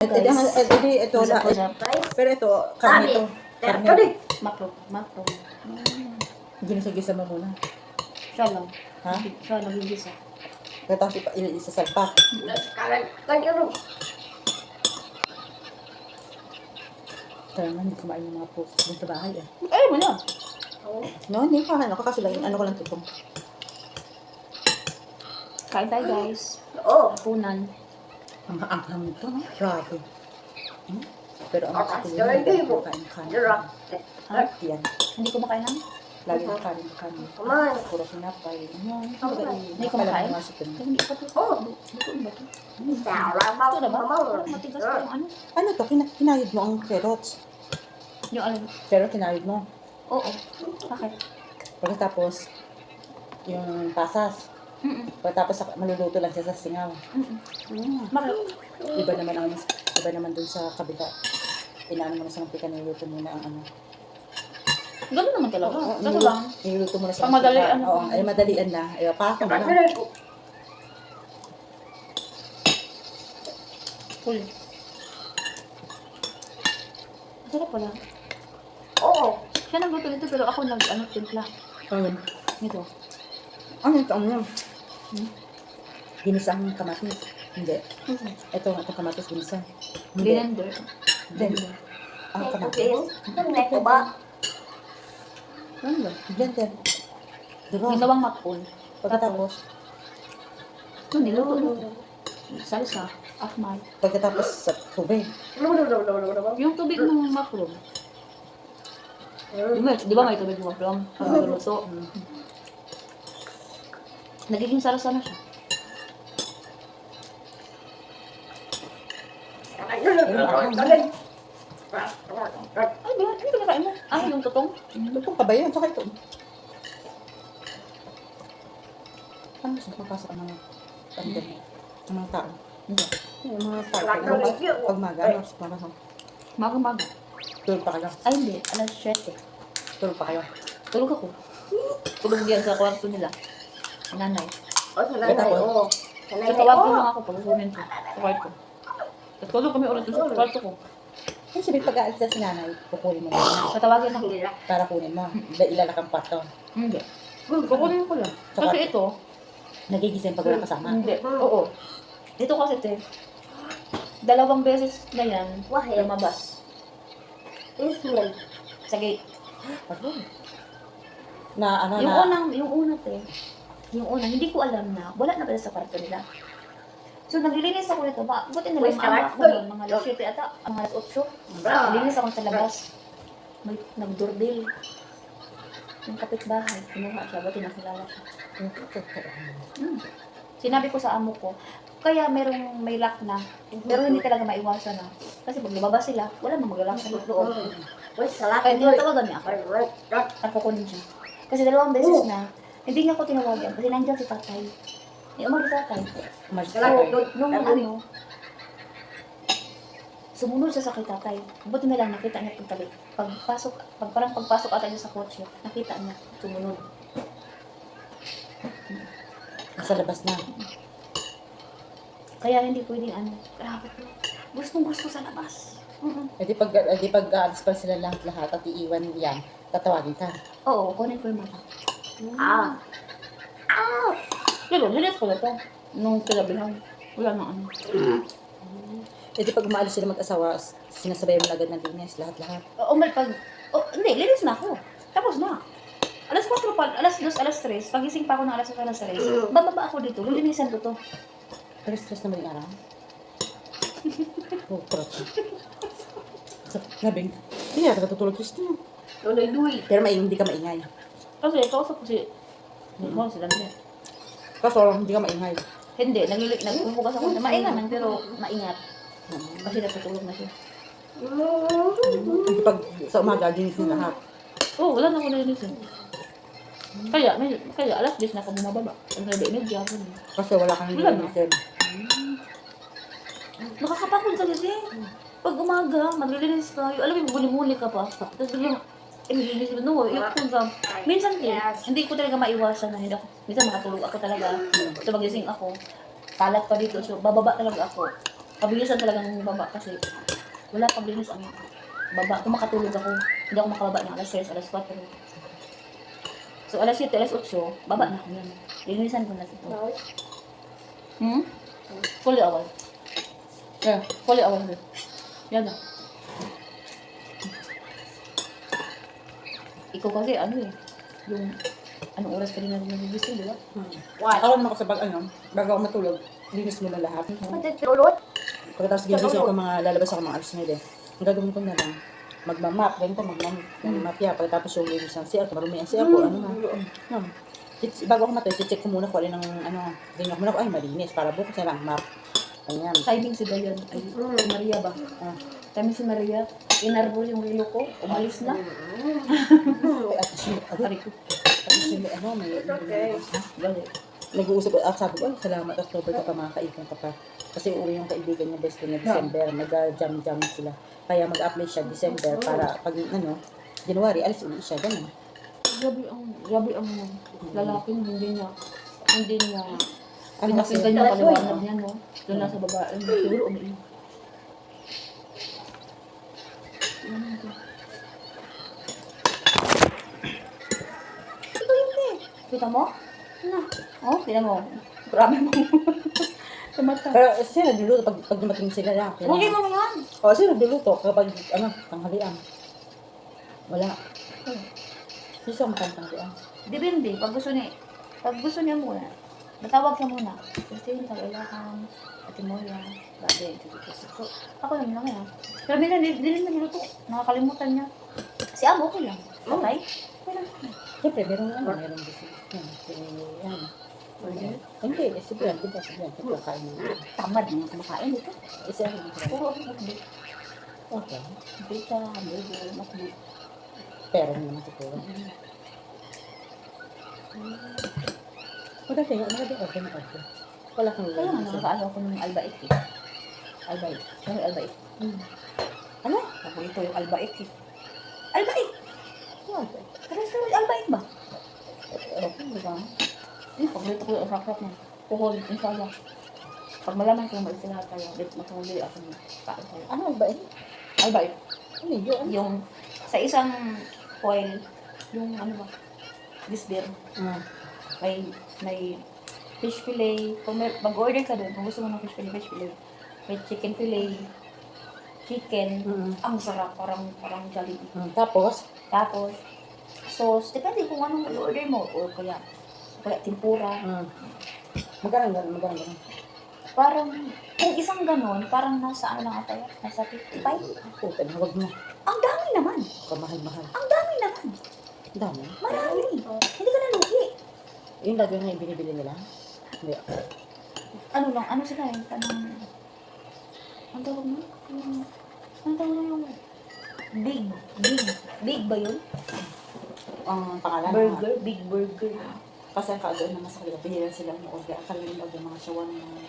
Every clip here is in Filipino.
Ito wala. Pero ito, karne ito. Karne. Makro. Ginisa-gisa mo muna. Siya lang. Ha? Siya lang yung gisa. Tapos isasalpa. Kaya naman, hindi kumain ng mga post dun sa bahay eh. Ay, mo na. No, hindi pa. Ako kasi lang, ano ko lang tutong. Kain tayo, guys. Punan. Ang anghang nito, no? Grabe. Hmm? Pero ang gusto ko Sorry, yun, mo. kain kanin. Ha? Yan. Hindi ko makain ng? Lagi ng kanin. Puro sinapay. Ano? Hindi ko makain? Hindi ko ito. Ito ba ito? Ito na ba? Matigas pa yung ano. Ano to? Kinayod mo ang carrots. Yung ano? Pero kinayod mo. Oo. Bakit? Pagkatapos, yung pasas. Pagkatapos, maluluto lang siya sa singaw. Bakit? Iba naman dun sa kabila. Inaano mo na sa mantika, niluto muna ang ano. Gano'n naman talaga. Oo, Kaso lang, niluto mo na sa pang madalian. Oo, ay madalian na. Ay, pa na. Full. Masarap pala. Siya nagluto nito pero ako timpla. Ayun. Nito. Ano ito? Ano? Ginisang kamatis. Hindi. Ito kamatis ginisa. Blender. Ang kamatis. Ano ba? Blender. Diba? Ginawang makul. Pagkatapos, Niluto. Salsa. Ahmad. pagkatapos sa tubig. Yung tubig ng maklong. Di ba may tubig ng maklong? Luto. Nagiging salsa na siya. Ay, ba? Ano kinakain mo? Yung tutong? Itong kabayan, saka ito. Ano gusto papasok ang mga pandemya? Ang mga tao? Hindi. Yung mga tao. Pag maga, ano gusto papasok? Maga. Tulog pa kayo. Ay, hindi. Alas 7. Tulog pa kayo. Tulog ako. Tulog diyan sa kwarto nila. Nanay. So, tawagin lang ako pag usumin ko. Sa kwarto. Tapos tulog kami ulit sa kwarto ko. Yung sabi, pag-aalis na si nanay, kukunin mo na. Tatawagin ako. Para kunin mo. Ilalak ang kwarto. Hindi. Kukunin ko lang. Kasi ito, Nagigising pag wala kasama. hindi. Oo. Ito kasi, te, 2 beses na yan, lumabas. Sa gate. Pagod. Na ano na. Yung una, te, hindi ko alam na, wala na pala sa kwarto nila. So, naglilinis ako nito. Buti na lang, maaga ako ng mga alas 7 ata, mga alas 8. Naglilinis ako sa labas. May nag-doorbell. Yung kapitbahay, kinuha siya, buti nakilala siya. Sinabi ko sa amo ko, kaya may lock na, pero hindi talaga maiwasan na. Kasi pag lumabas sila, wala nang mag-lock sa loob. Kaya tinatawagan niya ako. At kukunin siya. Kasi 2 beses na, hindi niya ako tinawagan kasi nandiyan si tatay. Umalis tatay. Nung sumunod siya sa kay tatay. Buti na lang nakita niya pagtabi. Pagpasok ata niya sa kotse, nakita niya sumunod. Sa labas na. Kaya hindi pwedeng grabe to. Gustong-gusto sa labas. E di pag aalis pa sila lahat at iiwan yan, tatawagin ka. Oo, kunin ko yung mata. Pero, hilis ko na to. Nung kinabihan, wala na ano. E di pag umaalis sila mag-asawa, sinasabay mo na agad ng linis, lahat-lahat. Hindi, linis na ako. Tapos na. Alas 4 pa, alas 2, alas 3. Pagising pa ako ng alas 4, alas 3. Bababa ako dito, lilinisan ko to. Pero stress naman yung araw. Oh, trot. Nabing, hindi yata katutulog Christine. Pero hindi ka maingay. Kasi, kausap ko si... sila nila. Kaso, hindi ka maingay. Hindi, nagbubugas ako na maingat lang, pero maingat. Kasi natutulog na siya. Hindi pag sa umaga, dinis ng lahat. Oo, wala na ako nalinisin. Kaya alas 10 na ako bumababa. Ang sabi, medya ako. Kasi wala kang nilinisin. Nakakapagod kasi. Pag umaga, maglilinis ka. Alam mo, muli-muli ka pa. Tapos biglang, nililinis mo. No, yung kung minsan hindi ko talaga maiwasan na hindi ako. Minsan makatulog ako talaga. So magising ako. Kalat pa dito. So bababa talaga ako. Pabilisan talaga ng baba kasi wala pang linis ang baba. Kung makatulog ako, hindi ako makababa ng alas 3, alas 4. So alas 7, alas 8, baba na ako yan. Linisan ko na ito. Hmm? Fully awal. Yeah, fully awal. Yan na. Ikaw kasi ano eh, yung anong oras ka din na nagigising, di ba? Ako naman ako sa bago ako matulog, linis mo na lahat. Matutulot? Pagkatapos gigising ako lalabas ako mga alas 9. Ang gagawin ko na lang, magmamap, ganito, magmamap ya. Pagkatapos yung linis ng CR, marumi ang CR ko, ano nga. Bago ako matulog, check ko muna kung alin ang, tingnan ko muna ko, ay malinis, para bukas na lang, map. Ayan. Timing si Dayan, ay si Maria ba? Timing si Maria, inarbol yung relo ko, umalis na. At siya, Ari ko. may Gali. nag-uusap, sabi ko, ay, salamat, October ka pa, makakaipon ka pa. Kasi uri yung kaibigan niya, best friend niya, December, mag-jam sila. Kaya mag-apply siya December para pag, January, alis ulit siya, ganun. Grabe ang lalaking hindi niya Ano kasi, pinakinggan niya paliwanag niya, no? Doon nasa babae, siguro umiiyak. Kita mo? Na. Oh, kita mo. Grabe mo. Tumata. pero siya nagluluto pag dumating sila lang. Huwag mo yan. O, siya nagluluto kapag, tanghalian. Wala. Siya siya tanghalian. Depende. Pag gusto niya muna, natawag siya muna. Kasi kailangan, ate mo yan. Babe, so, ako lang yan. Pero minsan, hindi nagluluto. Nakakalimutan niya. Si Amo, okay lang. Okay? Okay lang. Siyempre, meron gusto. Hindi, siyempre, kain mo. Tamad na kumakain dito. Isa lang. Puro ako makbi. Okay. Pita, hamburger, makbi. Pero naman siguro. Maganda order na order. Wala kang Kaya nga nakakaano ako ng albaik eh. Albaik. Ano yung albaik? Ano? Paborito yung albaik eh. Albaik! Okay. Restaurant albaik ba? Okay, di ba? Paborito ko yung sarap niya. Puhol, inshallah. Pag malaman ko may sila tayo, matulili ako ng kain tayo. Ano ba eh? Albaik. Ano yun? Yung sa isang foil, yung ano ba? Disbeer. May fish fillet. Kung mag-order ka doon, kung gusto mo ng fish fillet. May chicken fillet. Chicken. Ang sarap. Parang Jollibee. Tapos, Tapos, sauce. Depende kung anong i-order mo. O kaya tempura. magkano ganun? Parang, kung isang ganon, parang nasa ano lang ata yan? Nasa 55? Puta na, huwag mo. Ang dami naman. Kamahal-mahal. Ang dami naman. Dami. Marami. Hindi ka nalugi. Yung lagi nga yung binibili nila? Hindi. Ano sila eh? Ang tawag mo? Ang tawag mo yung big ba yun? Ang pangalan Burger, big burger. Kasi ang kaagawin naman sa kanila, binila sila ng order. Akala nila order mga shawarma.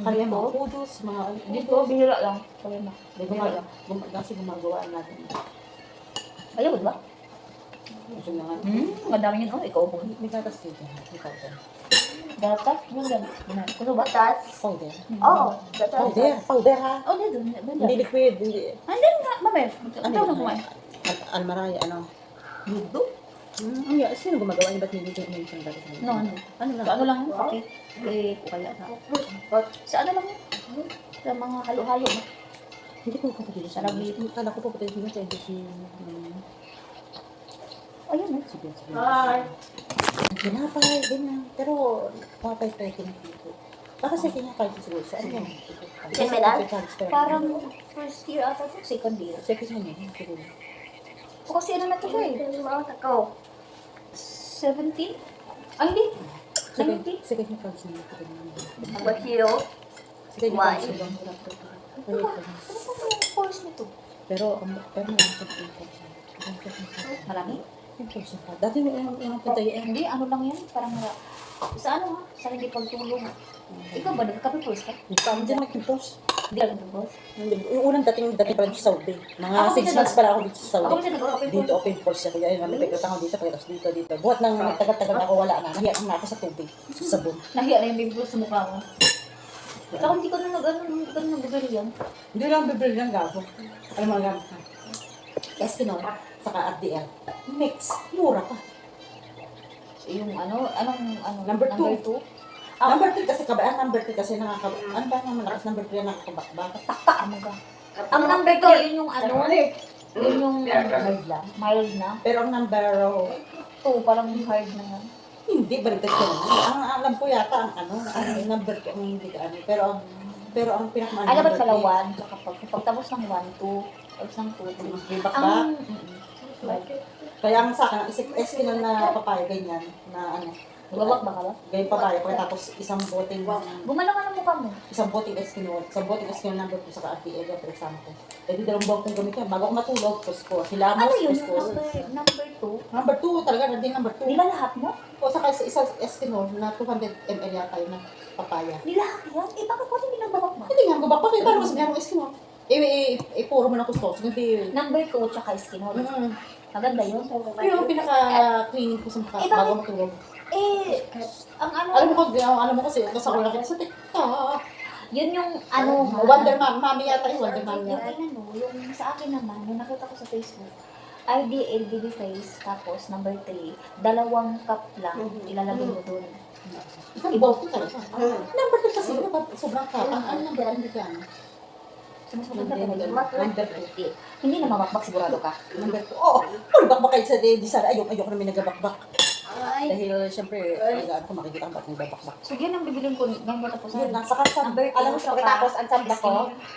Kaya mga kudos, mga Dito, bihira lang. Sabi mo. Kasi gumagawa natin. Ayaw, di ba? Gusto na nga. Madami yun. Oh, ikaw po. May gatas dito. May powder. Gatas? Yung gano'n. Gusto ba? Gatas? Powder. Oo. Powder ha? Oh, dito. Hindi liquid. Hindi. Andun nga, mamaya. Ano Ito na yun? kumain. Almaraya, ano? Ludo? Ang yeah, sino gumagawa niya? Ba't hindi siyang gatas? No. Ano Sa lang? ano lang? Okay. Kaya na. Sa ano lang yun? Sa mga halo-halo. Hindi ko pupunta dito sa Sarap dito. Kala ko pupunta dito sa dito si... Ayun eh. Sige. Hi! Tinapay, ganyan. Pero, papay pwedeng dito. Baka sa kinakay ko siguro. Saan yan? Second medal? Parang first year ata to, second year. Second yan eh. Siguro. O kasi ano na to siya eh. 17? Ay, hindi. 19? Second yung cards niya. What year? Second yung Why? cards niya. Ano ba yung course nito? Pero marami sa cards niya. Marami? Yung course niya. Dati yung punta yan. Hindi, ano lang yan. Parang sa ano ha? Sa hindi pagtulong. Ikaw ba, nagka-course ka? Hindi dyan nag-post. Hindi ka nag-course? Yung unang dating pa lang sa Saudi. Mga Ako 6 din months pala ako dito sa Ako Saudi. kasi nag-open Dito open course ako. Kaya namin pagkatang ako dito, pagkatapos dito. Buhat nang nagtagal-tagal ako wala na. Nahiya na ako sa tubig. Sa sabon. Nahiya na yung biblo sa mukha mo. Saka hindi ko na nagbibili yan. Hindi lang bibili ng gago. Alam mo lang. Eskinol, saka RDL. Mix, mura pa. Yung anong Number two. two? Number 3 kasi kabaan, number 3 kasi ano ba naman malakas number 3 na nakakabak. Taka mo ka. Ang number 2, yun yung yun yung mild na. Pero ang number 2, parang hard na yan. hindi, baliktad ko naman. Ang alam ko yata ang number 2 ang hindi ka ano. Pero ang pinakamaan Dapat pala 1, tsaka pagtapos ng 1, 2, tapos ng 2, 3. May bakbak. Kaya ang sa akin, ang eskinol na papaya, ganyan, na ano. Gawak ba ka ba? Ganyan papaya, pagkatapos isang boting Gumalaw ka ng mukha mo. isang boting eskinol number 2 saka RDL, pero exam ko. Eh di dalawang bawang kong gamit yan. Bago ako matulog, pusko. Hilamos, Ano yun yung pusko. number 2? Number 2, talaga, hindi number 2. Di ba lahat mo? O saka isang eskinol na 200 ml yata yun na papaya. Di lahat yan? Eh bakit pati binababak mo? Hindi nga, gabak pa kayo. Paano kasi merong eskinol? Puro mo ng gusto. Hindi. Number 2, tsaka skinol. Maganda yun. Yun ang pinaka-cleaning ko sa mukha Eh, bakit? bago matulog. Ang Alam mo kasi, nasa ko nakita sa TikTok. yun yung Wonder Mommy yata yung Wonder Mommy yung yata. yung sa akin naman, yung nakita ko sa Facebook, RDL baby face, tapos number 3, 2 cup lang, ilalagay mo doon. Isang bawang ko talaga. Number 2 kasi, sobrang kapang. Ano number 2 hindi ka ano? So, mas maganda talaga. Number 2. Hindi na mabakbak, sigurado ka. Number 2. Oo. Puro bakbak kayo sa design. Ayoko namin nagabakbak. Dahil siyempre, ano ko makikita ang ba't nagbabakbak. So, yun ang bibiling ko ng tapos Yun, nasa kasam. Number two, Alam mo siya, saka pagkatapos ang sambla ko,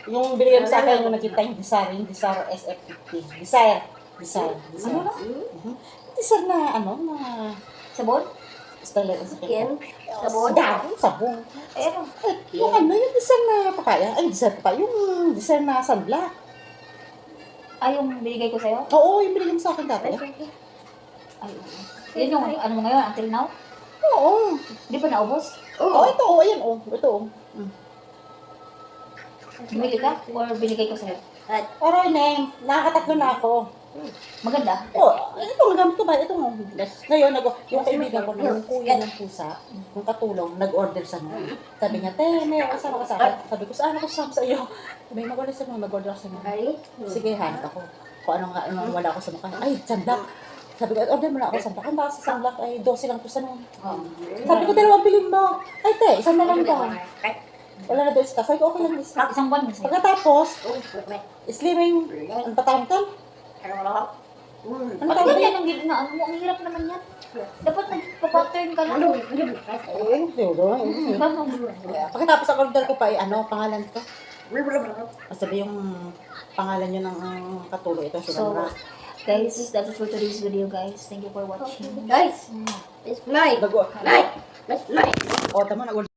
yung binigay mo sa akin yung nagkita yung Desire SF50. Desire. Ano na? Desire na, na Sabon? style ang sakit. Sabon? Sabon. Eh, ano? Yung Desire na papaya. Ay, Desire papaya. Yung Desire na sunblock. Ay, yung binigay ko sa'yo? Oo, yung binigay mo sa akin dati. Ay, yun yung ano mo ngayon, until now? Oo. Di ba naubos? Oo, ito. Ayan, ito. Bumili ka? Or binigay ko sa'yo? Aray, Neng. Nakakatatlo na ako. Maganda? Ito, nagamit ko ba? Ito nga. Ngayon, yung kaibigan ko, yung kuya ng pusa, yung katulong, nag-order sa mga. Sabi niya, may kasama ka sa akin. Sabi ko, saan ako sasama sa iyo? Sabi, mag-order sa mga, mag-order ako sa mga. Sige, hanap ako. Kung anong wala ako sa mukha. Ay, sandak. Sabi ko, order mo na ako sa sandak. Ang baka sa sandak ay 12 lang to sa noon. Sabi ko, 2 bilhin mo. Ay, isang na lang daw. Wala na doon staff. Sabi ko, okay lang isa. Isang buwan mo sa'yo. Pagkatapos, slimming, ang patawag to? Ano Pag tawag ganyan ang ang hirap naman yan. Dapat nagpa-pattern ka lang. Pagkatapos ang order ko pa ay pangalan ko. Sabi yung pangalan nyo ng katuloy. Ito si So, Ramra. guys, that's it for today's video, guys. Thank you for watching. Guys, it's night. Bago. Night. It's night. O, tama na.